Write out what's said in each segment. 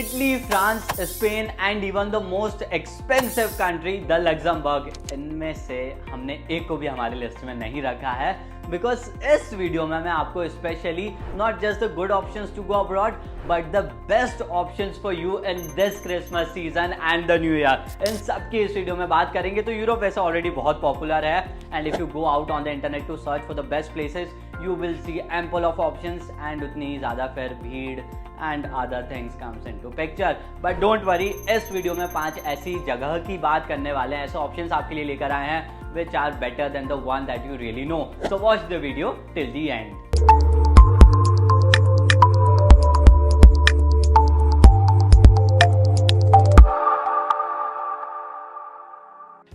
Italy, France, Spain and even the most expensive country the Luxembourg, इनमें से हमने एक को भी हमारे लिस्ट में नहीं रखा है बिकॉज इस वीडियो में मैं आपको specially not just the good options to go abroad but the best options for you in this Christmas season and the new year, इन सब की इस वीडियो में बात करेंगे। तो यूरोप वैसे ऑलरेडी बहुत पॉपुलर है and if you go out on the internet to search for the best places you will see ample of options and उतनी ही ज़्यादा फिर भीड़ and other things comes into picture, but don't worry, इस video में 5 ऐसी जगह की बात करने वाले हैं, ऐसे options आपके लिए लेकर आए हैं which are better than the one that you really know, so watch the video till the end।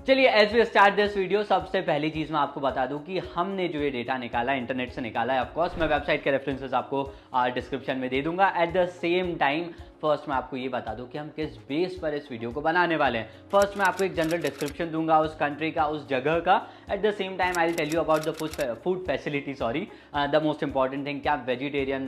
चलिए as we start this video, सबसे पहली चीज मैं आपको बता दूं कि हमने जो ये डेटा निकाला इंटरनेट से निकाला है। ऑफ कोर्स मैं वेबसाइट के रेफरेंसेस आपको डिस्क्रिप्शन में दे दूंगा। Eight the same time first मैं आपको ये बता दूं कि हम किस बेस पर इस वीडियो को बनाने वाले हैं। फर्स्ट मैं आपको एक जनरल डिस्क्रिप्शन दूंगा उस कंट्री का, उस जगह का। At the same time I will tell you about the food facility, the most important thing, क्या वेजिटेरियन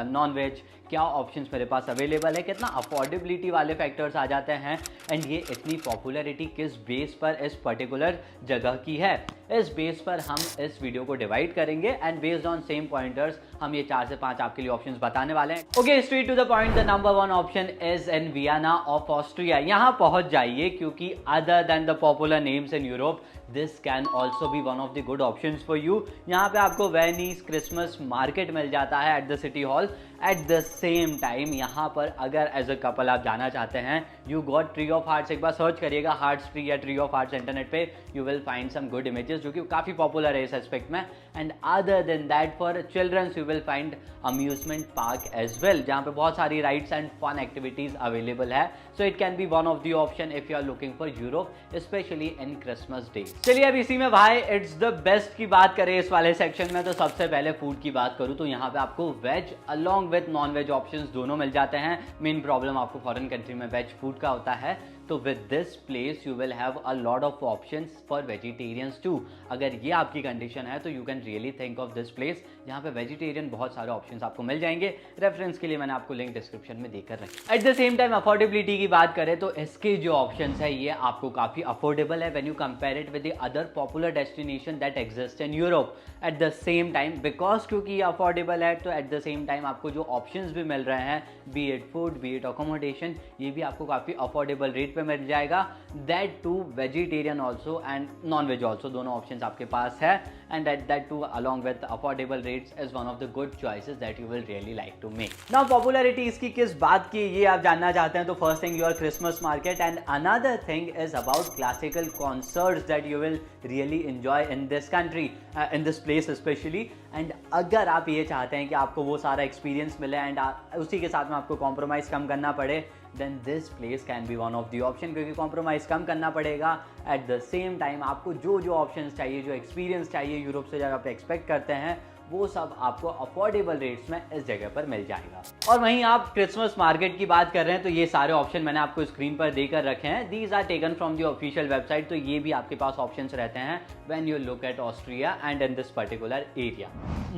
नॉन वेज, क्या ऑप्शंस मेरे पास अवेलेबल है, कितना अफोर्डेबिलिटी वाले फैक्टर्स आ जाते हैं एंड ये इतनी पॉपुलैरिटी किस बेस पर इस पर्टिकुलर जगह की है। इस बेस पर हम इस वीडियो को डिवाइड करेंगे and based on same pointers हम ये 4 से 5 आपके लिए ऑप्शंस बताने वाले हैं। Okay, straight to the point, the number 1 option is in Vienna of Austria. यहाँ पहुंच जाइए क्योंकि other than the popular names in Europe this can also be one of the good options for you. यहाँ पे आपको Venice Christmas market मिल जाता है at the city hall. At the same time यहाँ पर अगर एज अ कपल आप जाना चाहते हैं, you got tree of hearts, एक बार सर्च करिएगा हार्ट्स ट्री या ट्री ऑफ हार्ट्स इंटरनेट पे, you will find some good images जो कि काफ़ी पॉपुलर है इस एस्पेक्ट में। And other than that for childrens you will find amusement park as well, जहाँ पे बहुत सारी rides and fun activities available है। So it can be one of the option if you are looking for Europe specially in Christmas day. चलिए अब इसी में भाई इट्स द बेस्ट की बात करें इस वाले सेक्शन में, तो सबसे पहले फूड की बात करूँ तो यहाँ पे आपको veg along with non veg options दोनों मिल जाते हैं। मेन प्रॉब्लम आपको फॉरेन कंट्री में वेज फूड का होता है, तो with this place you will have a lot of options for vegetarians too. अगर ये आपकी कंडीशन है तो you can really think of this place, जहाँ पे वेजिटेरियन बहुत सारे ऑप्शंस आपको मिल जाएंगे। रेफरेंस के लिए मैंने आपको लिंक डिस्क्रिप्शन में देकर रखी। Eight the same time affordability की बात करें तो इसके जो ऑप्शंस है ये आपको काफी अफोर्डेबल है when you compare it with the other popular destination that exist in Europe. Eight the same time because क्योंकि ये अफोर्डेबल है तो एट द सेम टाइम आपको जो ऑप्शंस भी मिल रहे हैं, be it food be it accommodation, ये भी आपको काफी अफोर्डेबल रेट पे मिल जाएगा। That too vegetarian also and non veg also, दोनों ऑप्शंस आपके पास है and that too along with affordable rates is one of the good choices that you will really like to make. Now popularity इसकी किस बात की ये आप जानना चाहते हैं तो first thing your Christmas market and another thing is about classical concerts that you will really enjoy in this country, in this place specially. And अगर आप ये चाहते हैं कि आपको वो सारा एक्सपीरियंस मिले एंड उसी के साथ में आपको कॉम्प्रोमाइज़ कम करना पड़े, then this place can be one of the option, क्योंकि कॉम्प्रोमाइज़ कम करना पड़ेगा। एट द सेम टाइम आपको जो जो ऑप्शंस चाहिए, जो एक्सपीरियंस चाहिए यूरोप से जब आप एक्सपेक्ट करते हैं, वो सब आपको अफोर्डेबल रेट्स में इस जगह पर मिल जाएगा। और वहीं आप क्रिसमस मार्केट की बात कर रहे हैं तो ये सारे ऑप्शन मैंने आपको स्क्रीन पर देकर रखे हैं। These are taken from the official website, तो ये भी आपके पास ऑप्शंस रहते हैं when you look at Austria and in this particular area.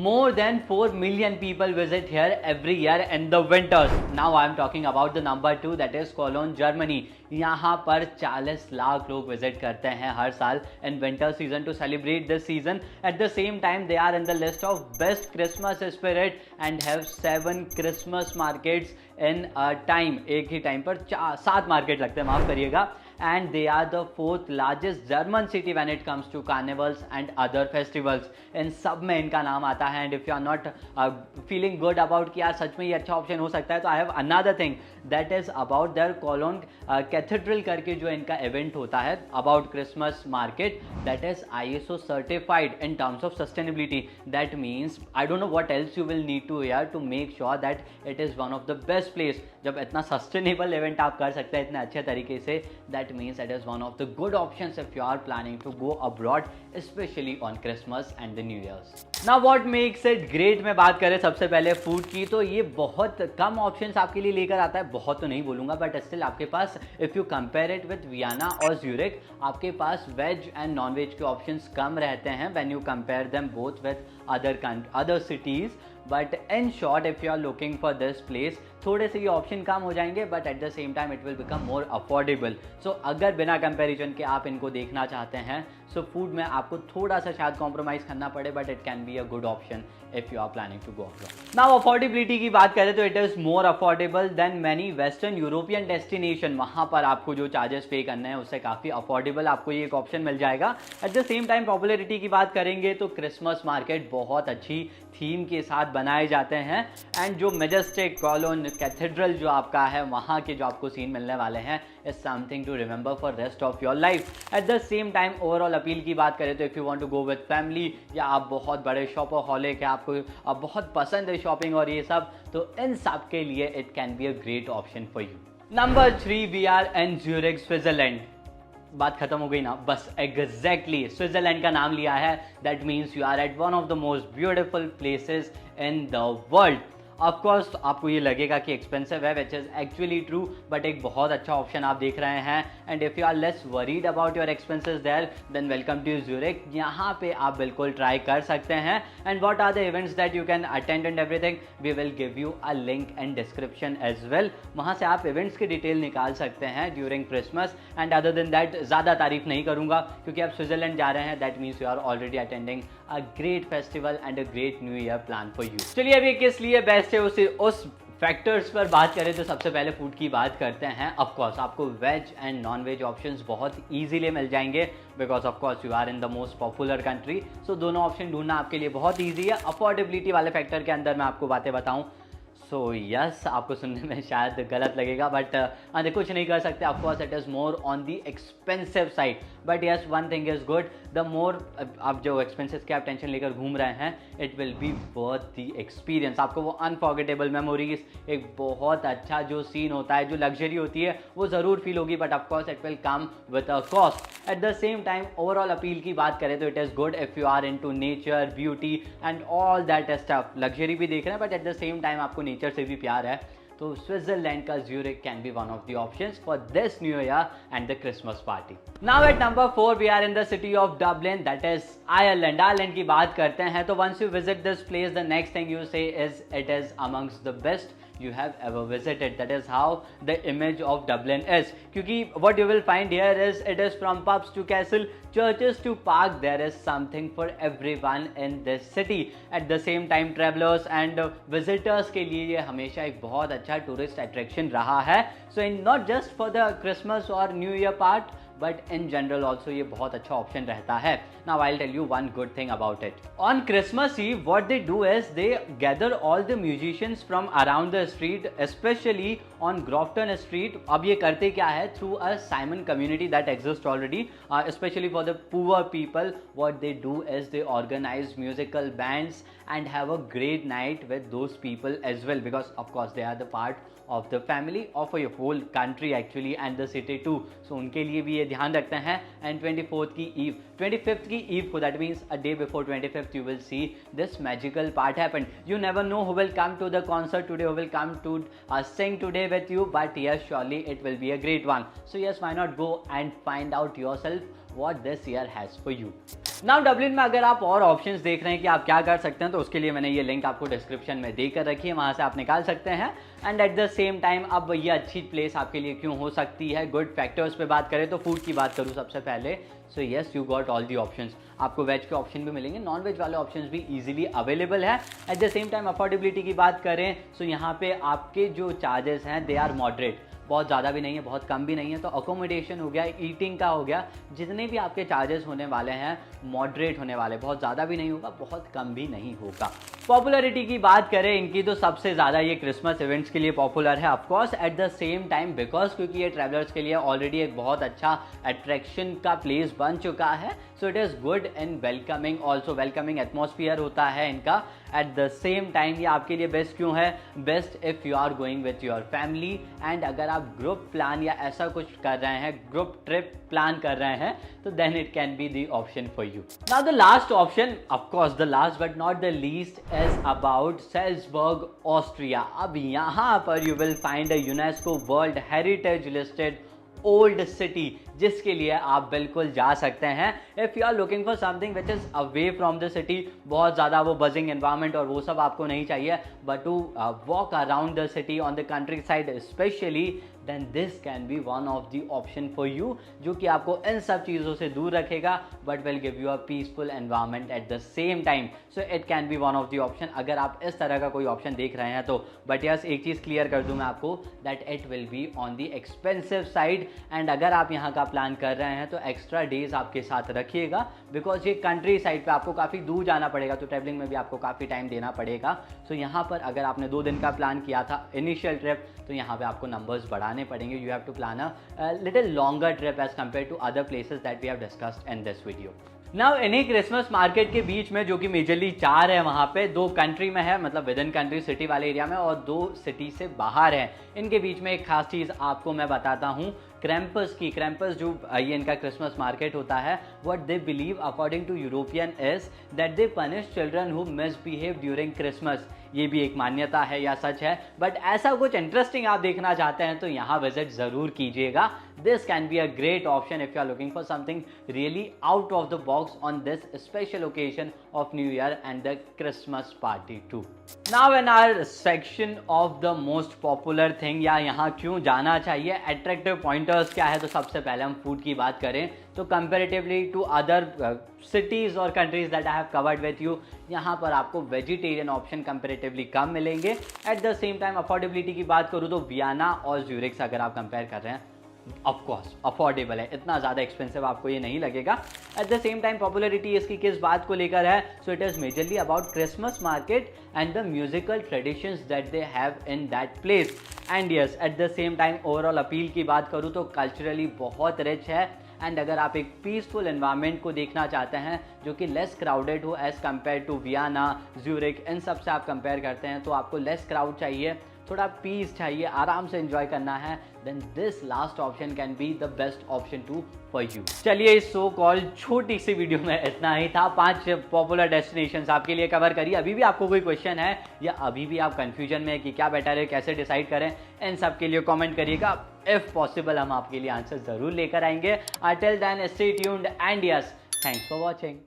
More than 4 million people visit here every year in the winters. Now I am talking about the number 2 that is Cologne, Germany. यहाँ पर 40 लाख लोग visit करते हैं हर साल in winter season to celebrate this season. At the same time they are in the list of best Christmas spirit and have 7 Christmas markets in a time. एक ही time पर 7 market लगते हैं, माफ करिएगा। And they are the 4th largest German city when it comes to carnivals and other festivals. इन सब में इनका नाम आता है and if you are not feeling good about कि यार सच में ये अच्छा ऑप्शन हो सकता है, तो I have another thing that is about their Cologne Cathedral करके जो इनका इवेंट होता है about Christmas market, that is ISO certified in terms of sustainability. That means I don't know what else you will need to hear to make sure that it is one of the best place. जब इतना sustainable event आप कर सकते हैं इतने अच्छे तरीके से, that means it is one of the good options if you are planning to go abroad, especially on Christmas and the New Year's. Now what makes it great में बात करें सबसे पहले फूड की, तो ये बहुत कम ऑप्शंस आपके लिए लेकर आता है, बहुत तो नहीं बोलूँगा बट स्टिल आपके पास if you compare it with Vienna और ज्यूरिक, आपके पास वेज एंड नॉन वेज के ऑप्शंस कम रहते हैं when you compare them both with other cities. But in short if you are looking for this place थोड़े से ये ऑप्शन कम हो जाएंगे, but at the same time it will become more affordable. So अगर बिना कंपैरिजन के आप इनको देखना चाहते हैं, सो फूड में आपको थोड़ा सा शायद कॉम्प्रोमाइज़ करना पड़े, but it can be a good option if you are planning to go abroad. Now affordability की बात करें तो it is more affordable than many western European destination. वहाँ पर आपको जो चार्जेस पे करने हैं उससे काफ़ी अफोर्डेबल आपको ये एक ऑप्शन मिल जाएगा। Eight the same time popularity की बात करेंगे तो क्रिसमस मार्केट बहुत अच्छी थीम के साथ बनाए जाते हैं, एंड जो मेजेस्टिक कॉलोन कैथेड्रल जो आपका है वहाँ के जो आपको सीन मिलने वाले हैं is something to remember for rest of your life. At the same time overall appeal की बात करें तो if you want to go with family, या आप बहुत बड़े शॉपहॉलिक है, आपको आप बहुत पसंद है शॉपिंग और ये सब, तो इन सब के लिए it can be a great option for you. Number 3, we are in Zurich Switzerland. बात खत्म हो गई ना, बस एग्जैक्टली स्विट्जरलैंड का नाम लिया है, that means you are at one of the most beautiful places in the world. Of course आपको ये लगेगा कि एक्सपेंसिव है, which is actually true, but एक बहुत अच्छा ऑप्शन आप देख रहे हैं। And if you are less worried about your expenses there, then welcome to Zurich. यहाँ पे आप बिल्कुल ट्राई कर सकते हैं। And what are the events that you can attend and everything, we will give you a link and description as well. वहाँ से आप इवेंट्स की डिटेल निकाल सकते हैं during Christmas. And other than that ज़्यादा तारीफ नहीं करूँगा, क्योंकि आप स्विट्जरलैंड जा रहे हैं, that means you are already attending a great festival and a great new year plan for you. चलिए अभी किस लिए बेस्ट है उस फैक्टर्स पर बात करें तो सबसे पहले फूड की बात करते हैं। ऑफकोर्स आपको veg and non veg options बहुत ईजीली मिल जाएंगे, because of course you are in the most popular country. So दोनों ऑप्शन ढूंढना आपके लिए बहुत ईजी है। अफोर्डेबिलिटी वाले फैक्टर के अंदर मैं आपको बातें बताऊं, सो यस आपको सुनने में शायद गलत लगेगा, बट कुछ नहीं कर सकते। Of course it is more on the expensive side, but yes one thing is good, the more आप जो एक्सपेंसेस की आप टेंशन लेकर घूम रहे हैं, it will be worth the experience. आपको वो अनफॉरगेटेबल मेमोरीज, एक बहुत अच्छा जो सीन होता है, जो लग्जरी होती है, वो ज़रूर फील होगी, but of course it will come with a cost. At the same time overall appeal की बात करें तो it is good if you are into nature, beauty and all that stuff. Luxury भी देख रहे हैं, but at the same time आपको nature से भी प्यार है, तो स्विट्जरलैंड का Zurich can be one of the options for this new year and the Christmas party. Now at number 4 we are in the city of Dublin, that is Ireland. Ireland की बात करते हैं तो once you visit this place, the next thing you say is it is amongst the best you have ever visited. That is how the image of Dublin is. क्योंकि what you will find here is it is from pubs to castle, churches to park, there is something for everyone in this city. At the same time travelers and visitors के लिए ये हमेशा एक बहुत अच्छा tourist attraction रहा है। So in not just for the Christmas or New Year part, but in general also ये बहुत अच्छा ऑप्शन रहता है। Now I'll tell you one good thing about it. On Christmas Eve, what they do is they gather all the musicians from around the street, especially on Grafton Street. अब ये करते क्या है, through a Simon community that exists already, especially for the poor people, what they do is they organize musical bands and have a great night with those people as well, because of course they are the part of the family of a whole country actually and the city too. So उनके लिए भी ये ध्यान रखते हैं। And 24th की ewe, 25th की ewe को, that means a day before 25th, you will see this magical part happen. You never know who will come to the concert today, who will come to sing today with you, but yes, surely it will be a great one. So yes, why not go and find out yourself what this year has for you. Now Dublin में अगर आप और options देख रहे हैं कि आप क्या कर सकते हैं, तो उसके लिए मैंने ये लिंक आपको डिस्क्रिप्शन में देकर रखी है, वहाँ से आप निकाल सकते हैं। And eight the same time अब ये अच्छी प्लेस आपके लिए क्यों हो सकती है, गुड फैक्टर्स पे बात करें तो फूड की बात करूँ सबसे पहले। So yes, you got all the options. आपको वेज के ऑप्शन भी मिलेंगे, नॉन वेज वाले ऑप्शंस भी इजीली अवेलेबल है। At the same time affordability की बात करें, सो यहाँ पे आपके जो चार्जेस हैं दे आर मॉडरेट, बहुत ज़्यादा भी नहीं है, बहुत कम भी नहीं है। तो अकोमोडेशन हो गया, ईटिंग का हो गया, जितने भी आपके चार्जेस होने वाले हैं मॉडरेट होने वाले, बहुत ज़्यादा भी नहीं होगा, बहुत कम भी नहीं होगा। पॉपुलैरिटी की बात करें इनकी तो सबसे ज़्यादा ये क्रिसमस इवेंट्स के लिए पॉपुलर है of course. Eight the same time because क्योंकि ये ट्रैवलर्स के लिए ऑलरेडी एक बहुत अच्छा अट्रैक्शन का प्लेस बन चुका है, so it is good in welcoming, also welcoming atmosphere होता है इनका। एट द सेम टाइम ये आपके लिए बेस्ट क्यों है, best if you are going with your family and अगर आप ग्रुप प्लान या ऐसा कुछ कर रहे हैं, ग्रुप ट्रिप प्लान कर रहे हैं, तो then it can be the option for you. Now the last option, of course the last but not the least, is about Salzburg Austria. अब यहाँ पर you will find a UNESCO world heritage listed old city जिसके लिए आप बिल्कुल जा सकते हैं। If you are looking for something which is away from the city, बहुत ज़्यादा वो बजिंग एनवायरनमेंट और वो सब आपको नहीं चाहिए, but to walk around the city on the country side specially, then this can be one of the option for you, जो कि आपको इन सब चीज़ों से दूर रखेगा but will give you a peaceful environment at the same time. So it can be one of the option अगर आप इस तरह का कोई ऑप्शन देख रहे हैं तो। बट यस, एक चीज़ क्लियर कर दूं मैं आपको, that it will be on the expensive side, and अगर आप यहाँ का प्लान कर रहे हैं तो एक्स्ट्रा डेज आपके साथ रखिएगा, बिकॉज ये कंट्री साइड पे आपको काफ़ी दूर जाना पड़ेगा, तो ट्रैवलिंग में भी आपको काफ़ी टाइम देना पड़ेगा। सो यहाँ पर अगर आपने 2 दिन का प्लान किया था इनिशियल ट्रिप, तो यहाँ पे आपको नंबर्स बढ़ाने पड़ेंगे। You have to plan a little longer trip as compare to other places that we have discussed in this video. Now इन्हीं क्रिसमस मार्केट के बीच में, जो कि मेजरली 4 है वहाँ पे, 2 कंट्री में है, मतलब विद इन कंट्री सिटी वाले एरिया में, और 2 सिटी से बाहर है। इनके बीच में एक खास चीज़ आपको मैं बताता हूँ, क्रैम्पस की। क्रैम्पस जो ये इनका क्रिसमस मार्केट होता है, what they believe according to European is that they punish children who misbehave during Christmas. ये भी एक मान्यता है या सच है, बट ऐसा कुछ इंटरेस्टिंग आप देखना चाहते हैं तो यहाँ विजिट ज़रूर कीजिएगा। This can be a great option if you are looking for something really out of the box on this special occasion of new year and the Christmas party too. Now in our section of the most popular thing, या यहाँ क्यों जाना चाहिए, attractive pointers क्या है, तो सबसे पहले हम फूड की बात करें तो कंपेरेटिवली टू अदर सिटीज़ और countries that I have covered with you, यहाँ पर आपको वेजिटेरियन ऑप्शन कंपेरेटिवली कम मिलेंगे। Eight the same time affordability की बात करूँ तो वियना और ज्यूरिख से अगर आप कंपेयर कर रहे हैं, ऑफकोर्स अफोर्डेबल है, इतना ज़्यादा एक्सपेंसिव आपको ये नहीं लगेगा। Eight the same time popularity इसकी किस बात को लेकर है, so it is majorly about Christmas market and the musical traditions that they have in that place. And yes, eight the same time overall appeal की बात करूँ तो कल्चरली बहुत रिच है, एंड अगर आप एक पीसफुल एनवायरनमेंट को देखना चाहते हैं जो कि लेस क्राउडेड हो as compare to Vienna, Zurich, इन सब से आप कंपेयर करते हैं तो आपको लेस क्राउड चाहिए, थोड़ा पीस चाहिए, आराम से एंजॉय करना है, then this last option can be the best option to for you. चलिए, इस सो कॉल्ड छोटी सी वीडियो में इतना ही था। 5 पॉपुलर डेस्टिनेशंस आपके लिए कवर करिए। अभी भी आपको कोई क्वेश्चन है या अभी भी आप कंफ्यूजन में है कि क्या बेटर है, कैसे डिसाइड करें, इन सब के लिए कमेंट करिएगा। इफ पॉसिबल हम आपके लिए आंसर जरूर लेकर आएंगे। Till then stay tuned and yes, thanks for watching.